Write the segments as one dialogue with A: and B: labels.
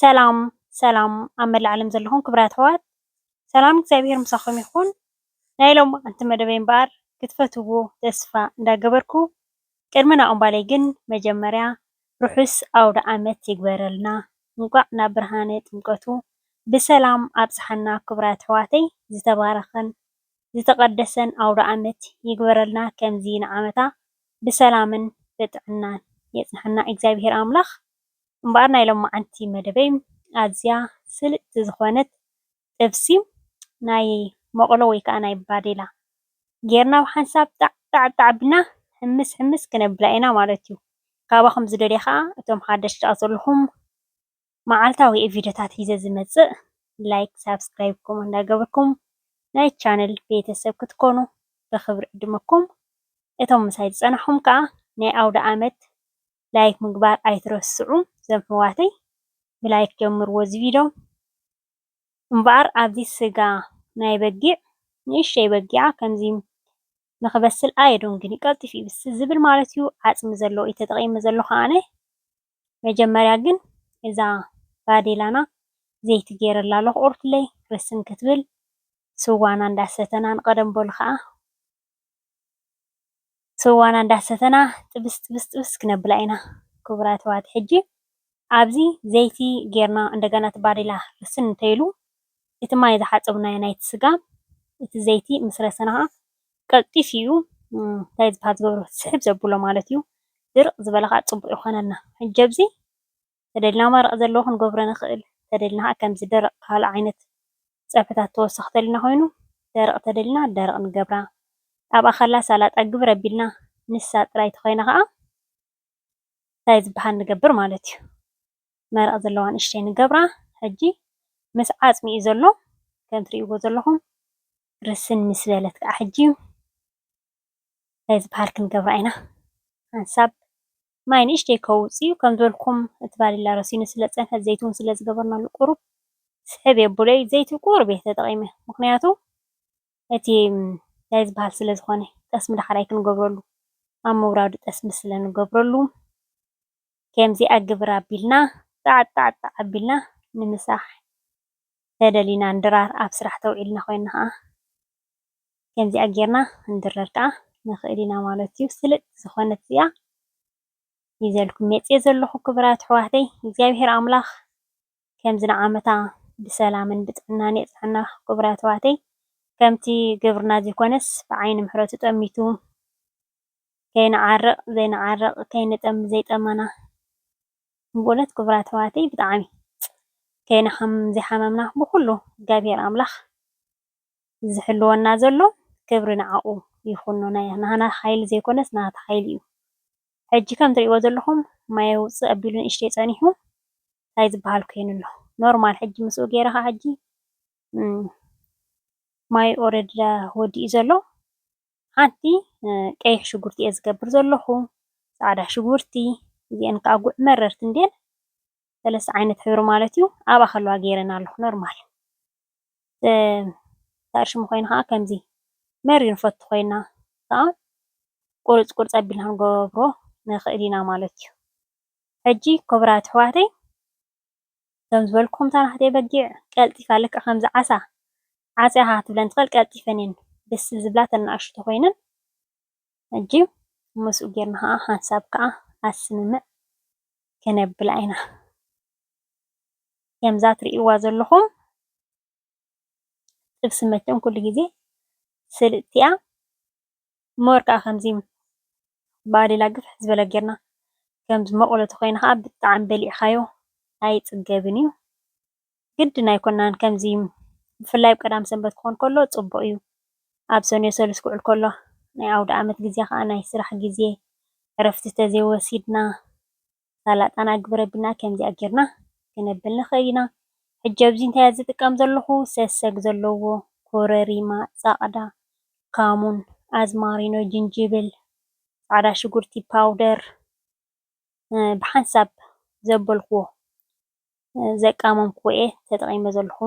A: ሰላም ሰላም ኣብ መላእ ዓለም ዘለኹም ክቡራት ኣሕዋት ሰላም እግዚኣብሔር ምሳኹም ይኹን። ናይ ሎማዓንቲ መደበይ እምበር ክትፈትዎ ተስፋ እንዳገበርኩ ቅድሚ ናኦም ግን መጀመርያ ርሑስ ኣውደ ዓመት ይግበረልና እንኳዕ ናብ ብርሃነ ጥምቀቱ ብሰላም ኣብፅሓና ክቡራት ኣሕዋተይ ዝተባረኸን ዝተቐደሰን ኣውደ ዓመት ይግበረልና ከምዚ ንዓመታ ብሰላምን ብጥዕናን የፅንሐና እግዚኣብሔር ኣምላኽ እምበር ናይ ሎማዓንቲ መደበይ ኣዝያ ስልጥቲ ዝኾነት ጥብሲ ናይ መቑሎ ወይ ከዓ ናይ ባዴላ ጌርና ብሓንሳብ ጣዕ ኣቢልና ሕምስ ክነብላ ኢና ማለት እዩ። ካባኹም ዝደልየ ከዓ እቶም ሓደሽቲ ዘለኹም መዓልታዊ ቪድዮታት ሒዘ ዝመፅእ ላይክ ሳብስክራይብ ኮመንት እንዳገበርኩም ናይ ቻነል ቤተሰብ ክትኮኑ ብክብሪ ዕድመኩም። እቶም ምሳይ ዝፀናሕኩም ከዓ ናይ ኣውደ ዓመት ላይክ ምግባር ኣይትረስዑ እዞም ኣሕዋተይ ብላይክ ጀምርዎ እዚ ቪድዮ እምበር ኣብዚ ስጋ ናይ በጊዕ ንእሽተይ በጊዓ ከምዚ ንክበስል ኣየድንግን ቀልጢፉ ይብስል ዝብል ማለት እዩ። ዓፅሚ ዘለዎ እዩ ተጠቒመ ዘለኹ ኣነ መጀመርያ ግን እዛ ባዴላና ዘይቲ ገይረላ ኣለኹ ቁርትለይ ርስን ክትብል ስዋና እንዳሰተና ንቀደም በሉ ከዓ ስዋና እንዳሰተና ጥብስ ክነብላ ኢና ክቡራት ኣሕዋት። ሕጂ ኣብዚ ዘይቲ ጌርና እንደገና እቲ ባዴላ ርስን እንተይሉ እቲ ማይ ዝሓፀብናዮ ናይቲ ስጋ እቲ ዘይቲ ምስ ረሰና ከዓ ቀልጢፍ እዩ እንታይ ዝበሃል ዝገብሮ ስሕብ ዘብሎ ማለት እዩ። ድርቅ ዝበለ ከዓ ፅቡቅ ይኾነልና። ሕጂ ኣብዚ ተደሊና መረቅ ዘለዎ ክንገብሮ ንኽእል ተደሊና ከዓ ከምዚ ደረቅ ካልእ ዓይነት ፀብሕታት ተወሳኺ ተደሊና ኮይኑ ደረቅ ተደሊና ደረቅ ንገብራ ኣብኣ ከላ ሰላጣ ግብር ኣቢልና ንሳ ጥራይ ተኮይና ከዓ እንታይ ዝበሃል ንገብር ማለት እዩ። መረቅ ዘለዋ ንእሽተይ ንገብራ ሕጂ ምስ ዓፅሚ እዩ ዘሎ ከም ትሪእዎ ዘለኹም ርስን ምስ በለት ከዓ ሕጂ እንታይ ዝበሃል ክንገብራ ኢና ሓንሳብ ማይ ንእሽተይ ከውፅዩ ከም ዝበልኩም እቲ ባዴላ ረሲኑ ስለ ፀንሐ ዘይቲ እውን ስለ ዝገበርናሉ ቁሩብ ስሕብ የብሎ እዩ። ዘይቲ ቁሩብ እየ ተጠቒመ ምክንያቱ እቲ እንታይ ዝበሃል ስለ ዝኾነ ጠስሚ ዳሕራይ ክንገብረሉ ኣብ ምውራዱ ጠስሚ ስለ ንገብረሉ ከምዚኣ ግብር ኣቢልና ጣዕ ኣቢልና ንምሳሕ ተደሊና እንድራር ኣብ ስራሕ ተውዒልና ኮይና ከዓ ከምዚኣ ጌርና ክንድረር ከዓ ንኽእል ኢና ማለት እዩ። ስልጥ ዝኾነት እዚኣ ሒዘልኩም መፅየ ዘለኹ ክቡራት ኣሕዋተይ እግዚኣብሔር ኣምላኽ ከምዚ ንዓመታ ብሰላምን ብጥዕናን የፅንሐና ክቡራት ኣሕዋተይ። ከምቲ ግብርና ዘይኮነስ ብዓይኒ ምሕረቱ ጠሚቱ ከይነዓርቕ ዘይነዓርቕ ከይንጠሚ ዘይጠመና በእውነት ክቡራት ኣሕዋተይ ብጣዕሚ ከይነሓምም ዘይሓመምና ብኩሉ እግዚኣብሔር ኣምላኽ ዝሕልወና ዘሎ ክብሪ ንዓኡ ይኹኖ። ናትና ሓይሊ ዘይኮነስ ናቱ ሓይሊ እዩ። ሕጂ ከም ትሪእዎ ዘለኹም ማይ የውፅእ ኣቢሉ ንእሽተይ ፀኒሑ እንታይ ዝበሃል ኮይኑ ኣሎ ኖርማል ሕጂ ምስኡ ገይረ ከዓ ሕጂ ማይ ኦረዲ ወዲኡ ዘሎ ሓንቲ ቀይሕ ሽጉርቲ እየ ዝገብር ዘለኹ ፃዕዳ ሽጉርቲ እዚአን ከዓ ጉዕ መረርቲ እንድየን ሰለስተ ዓይነት ሕብሪ ማለት እዩ። ኣብኣ ከለዋ ገይረና ኣለኹ ኖርማል ታርሽሙ ኮይኑ ከዓ ከምዚ መሪር ንፈቱ ኮይና ከዓ ቁርፅ ኣቢልና ክንገብሮ ንኽእል ኢና ማለት እዩ። ሕጂ ክቡራት ኣሕዋተይ ከም ዝበልኩም እታ ናህተይ በጊዕ ቀልጢፋ ልክዕ ከምዚ ዓሳ ዓፅያ ክትብለን ትኽእል ቀልጢፈን እየን ደስ ዝብላ ተናእሽቱ ኮይነን ሕጂ ምስኡ ጌርና ከዓ ሓንሳብ ከዓ ኣስምምዕ ክነብላ ኢና ከምዛ ትሪእዋ ዘለኹም ጥብሲ መቸም ኩሉ ግዜ ስልጥቲ እያ ሞር ከዓ ከምዚ ባዴላ ግፍሕ ዝበለ ጌርና ከምዚ መቑሎ ተኮይና ከዓ ብጣዕሚ በሊዕኻዮ ኣይፅገብን እዩ። ግድን ኣይኮናን ከምዚ ብፍላይ ቀዳም ሰንበት ክኾን ከሎ ፅቡቅ እዩ። ኣብ ሰንዮ ሰሉስ ክውዕል ከሎ ናይ ኣውደ ዓመት ግዜ ከዓ ናይ ስራሕ ግዜ ዕረፍቲ ተዘይወሲድና ሰላጣና ግብር ኣቢልና ከምዚኣ ጌርና ክነብል ንኽእል ኢና። ሕጂ ኣብዚ እንታይ እየ ዝጥቀም ዘለኹ ሰሰግ ዘለዎ ኮረሪማ ፃዕዳ ካሙን ኣዝማሪኖ ጅንጅብል ፃዕዳ ሽጉርቲ ፓውደር ብሓንሳብ ዘበልክዎ ዘቃመምክዎ እየ ተጠቒመ ዘለኹ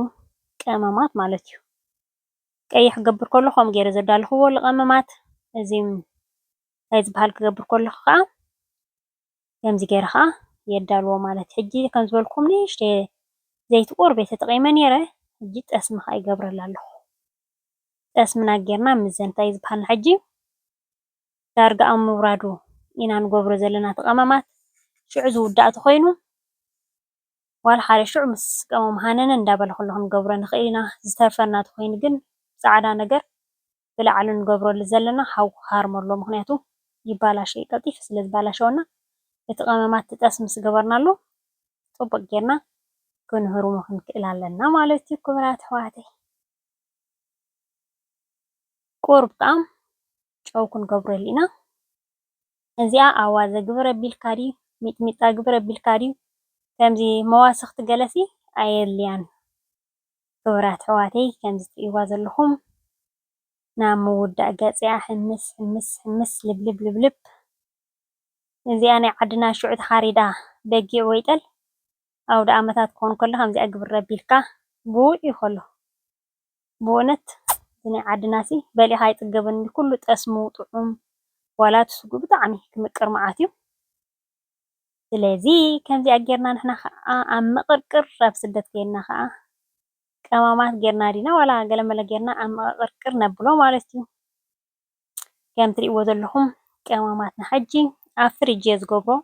A: ቀመማት ማለት እዩ። ቀይሕ ክገብር ከለኹ ከምኡ ገይረ ዘዳለኽዎ ቀመማት እዚ እንታይ ዝበሃል ክገብር ከለኹ ከዓ ከምዚ ገይረ ከዓ የዳልዎ ማለት ሕጂ ከም ዝበልኩም ንእሽተይ زيت قرب تتقيمة نيرة جيت أسمخ أي قبر الله أسمنا جيرنا مزن تايز بحال حجي تارجع أم مرادو إنا نقبر زلنا تقممات شو عزو دقت خينو والحال شو مس قمم هاننا ندابل كلهم قبر نخينا زترفنا تخين جن سعدا نجر بالعلن نقبر زلنا حو هارم الله مخنياتو يبالا شيء قطيف سلز بالا شونا يتقممات تتأسمس قبرنا له طبق جيرنا كن هرو مخن كلالنا مالتي كبرات حواتي قرب قام شو كن قبر لنا እዚኣ ኣዋዘ ግብረ ቢልካዲ ሚጥሚጣ ግብረ ቢልካዲ ከምዚ መዋስኽቲ ገለሲ ኣየድልያን ክብራት ኣሕዋተይ ከምዚ ትሪእዋ ዘለኹም ናብ ምውዳእ ገፅያ ሕምስ ሕምስ ሕምስ ልብልብ ልብልብ እዚኣ ናይ ዓድና ሽዑ ተሓሪዳ በጊዕ ወይ ጤል ኣውደ ዓመታት ክኾን ከሎ ከምዚኣ ግብረ ቢልካ ብውዕዩ ከሎ ብእውነት ናይ ዓድና ሲ በሊኻ ኣይጥገበኒ ኩሉ ጠስሙ ጥዑም ولا تسقو بطعمي كمقر معاتيو ስለዚ ከምዚ ኣገርና ንሕና ከዓ ኣብ መቐርቅር ኣብ ስደት ከይድና ከዓ ቀማማት ጌርና ዲና ዋላ ገለመለ ጌርና ኣብ መቐርቅር ነብሎ ማለት እዩ ከም ትሪእዎ ዘለኹም ቀማማትና ሕጂ ኣብ ፍሪጅ እየ ዝገብሮ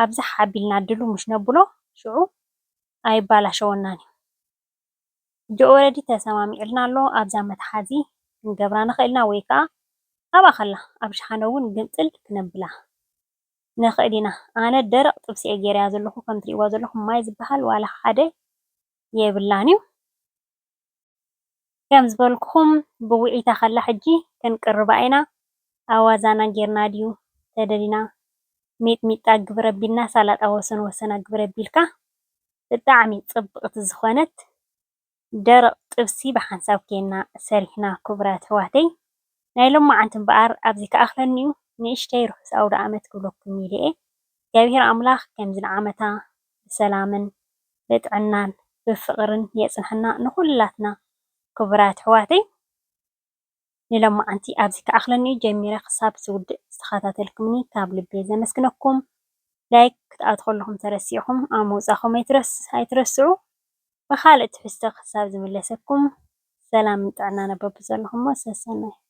A: ኣብዚ ሓቢልና ድሉ ምሽ ነብሎ ሽዑ ኣይባላሸወናን እዩ ኦልሬዲ ተሰማሚዕልና ኣሎ ኣብዛ መትሓዚ ክንገብራ ንኽእልና ወይ ከዓ أبا خلا أبش حنون جنتل كنبلا نخدينا أنا درق طبسي أجري أزلخو كم تري وازلخو ما يزبحل ولا حدا يبلانيو كم زبالكم بوعي تخلى حجي كان قرباينا أوازانا جيرنا ديو تدرينا ميت أجبر بينا سالات أوسن وسن أجبر بيلكا تدعمي طبقة الزخانات درق طبسي بحنساب كينا سريحنا كبرات حواتي نايلوم ما عنتم بقار أبزي كأخلنيو نيشتي رخص أو رعمت كلوكم يلي جابير أملاخ كمزن عامتا بسلامن بتعنان بفقرن يسنحنا نخلاتنا كبرات حواتي نيلوم ما عنتي أبزي كأخلنيو جميرة خصاب سود استخاتات الكمني كابل بيزا مسكنكم لايك أدخل لهم ترسيهم أموز أخو ما يترسعوا بخالة حستق خصاب زملسكم سلام تعنانا ببزلهم وسسنا